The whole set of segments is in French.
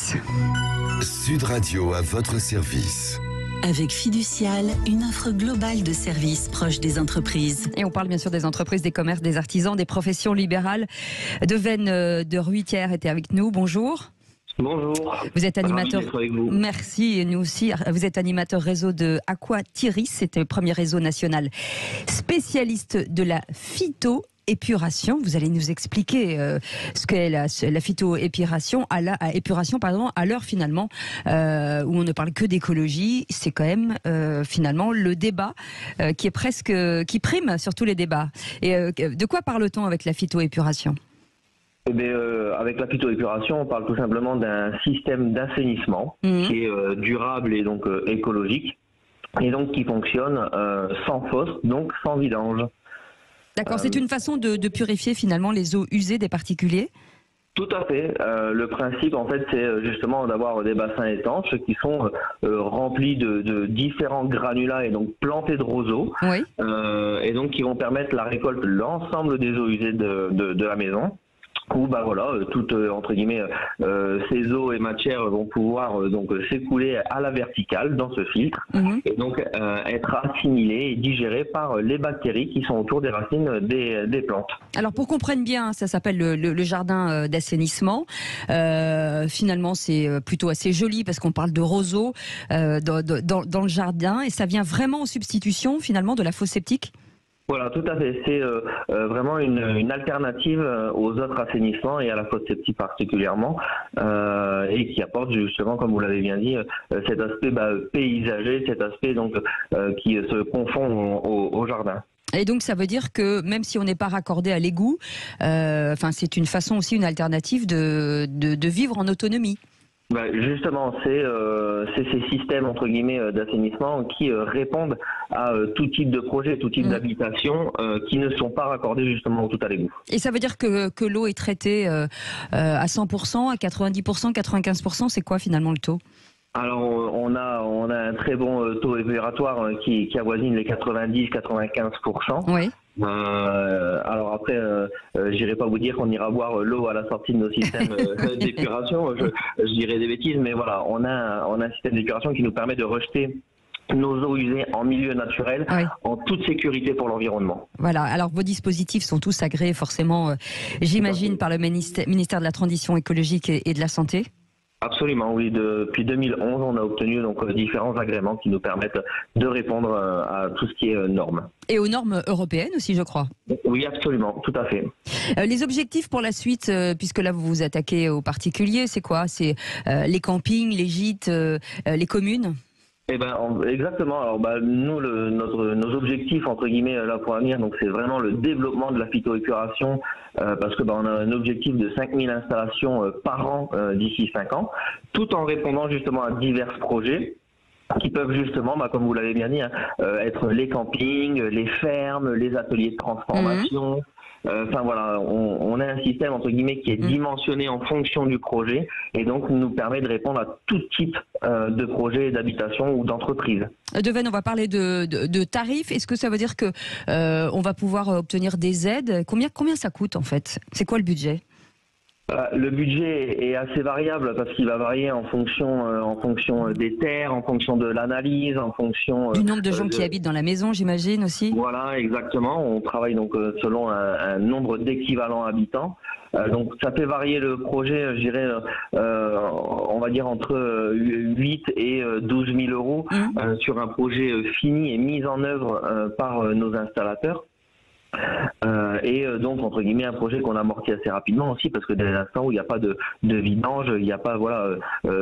service. Sud Radio à votre service. Avec Fiducial, une offre globale de services proche des entreprises. Et on parle bien sûr des entreprises, des commerces, des artisans, des professions libérales. Devenne de Ruitière était avec nous. Bonjour. Bonjour. Vous êtes animateur. Avec vous. Merci, et nous aussi. Vous êtes animateur réseau de Aquatiris. C'était le premier réseau national spécialiste de la phytoépuration. Vous allez nous expliquer ce qu'est la phytoépuration à l'heure finalement où on ne parle que d'écologie. C'est quand même finalement le débat qui prime sur tous les débats. Et de quoi parle-t-on avec la phytoépuration ? Avec la phytoépuration, on parle tout simplement d'un système d'assainissement qui est durable et donc écologique, et donc qui fonctionne sans fosse, donc sans vidange. D'accord, c'est une façon de purifier finalement les eaux usées des particuliers ? Tout à fait. Le principe, en fait, c'est justement d'avoir des bassins étanches qui sont remplis de différents granulats et donc plantés de roseaux, oui. Et donc qui vont permettre la récolte de l'ensemble des eaux usées de la maison. Où toutes entre guillemets ces eaux et matières vont pouvoir donc s'écouler à la verticale dans ce filtre et donc être assimilées et digérées par les bactéries qui sont autour des racines des plantes. Alors pour qu'on comprenne bien, ça s'appelle le jardin d'assainissement. Finalement c'est plutôt assez joli parce qu'on parle de roseaux dans le jardin, et ça vient vraiment en substitution finalement de la fosse septique ? Voilà, tout à fait. C'est vraiment une alternative aux autres assainissements et à la fosse septique particulièrement, et qui apporte justement, comme vous l'avez bien dit, cet aspect paysager, cet aspect donc qui se confond au jardin. Et donc ça veut dire que même si on n'est pas raccordé à l'égout, c'est une façon aussi, une alternative de vivre en autonomie. Justement, c'est ces systèmes entre guillemets d'assainissement qui répondent à tout type de projet, tout type d'habitation qui ne sont pas raccordés justement tout à l'égout. Et ça veut dire que l'eau est traitée à 100%, à 90%, 95%, c'est quoi finalement le taux ? Alors on a un très bon taux épuratoire qui avoisine les 90-95%. Oui. Alors après, j'irai pas vous dire qu'on ira boire l'eau à la sortie de nos systèmes d'épuration. Je dirais des bêtises, mais voilà, on a un système d'épuration qui nous permet de rejeter nos eaux usées en milieu naturel, en toute sécurité pour l'environnement. Voilà, alors vos dispositifs sont tous agréés forcément, j'imagine, par le ministère de la Transition écologique et de la Santé ? Absolument, oui. Depuis 2011, on a obtenu donc différents agréments qui nous permettent de répondre à tout ce qui est normes. Et aux normes européennes aussi, je crois. Oui, absolument, tout à fait. Les objectifs pour la suite, puisque là vous vous attaquez aux particuliers, c'est quoi ? C'est les campings, les gîtes, les communes ? Exactement. Alors nous, nos objectifs entre guillemets là pour l'avenir, donc c'est vraiment le développement de la phytoépuration, parce que on a un objectif de 5000 installations par an d'ici 5 ans, tout en répondant justement à divers projets qui peuvent justement, comme vous l'avez bien dit, être les campings, les fermes, les ateliers de transformation. On a un système entre guillemets qui est dimensionné en fonction du projet, et donc nous permet de répondre à tout type de projet d'habitation ou d'entreprise. Devenne, on va parler de tarifs. Est-ce que ça veut dire que on va pouvoir obtenir des aides ? Combien ça coûte en fait ? C'est quoi le budget ? Le budget est assez variable parce qu'il va varier en fonction des terres, en fonction de l'analyse, en fonction du nombre de gens qui habitent dans la maison, j'imagine aussi. Voilà, exactement. On travaille donc selon un nombre d'équivalents habitants. Donc ça fait varier le projet, je dirais, on va dire entre 8 et 12 000 euros sur un projet fini et mis en œuvre par nos installateurs. Et donc entre guillemets un projet qu'on amortit assez rapidement aussi, parce que dès l'instant où il n'y a pas de vidange, il n'y a pas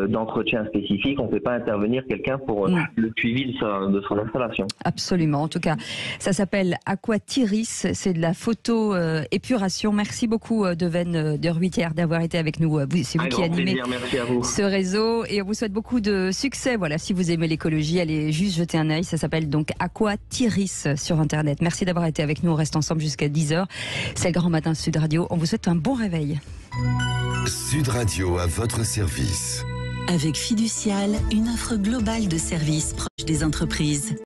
d'entretien spécifique, on ne fait pas intervenir quelqu'un pour le suivi de son installation. Absolument, en tout cas ça s'appelle Aquatiris, c'est de la photo-épuration. Merci beaucoup Devenne de Ruitière d'avoir été avec nous. C'est vous qui animez ce réseau, et on vous souhaite beaucoup de succès. Voilà, si vous aimez l'écologie, allez juste jeter un œil, ça s'appelle donc Aquatiris sur internet. Merci d'avoir été avec nous, on reste ensemble jusqu'à 10h. C'est le Grand Matin Sud Radio. On vous souhaite un bon réveil. Sud Radio à votre service. Avec Fiducial, une offre globale de services proche des entreprises.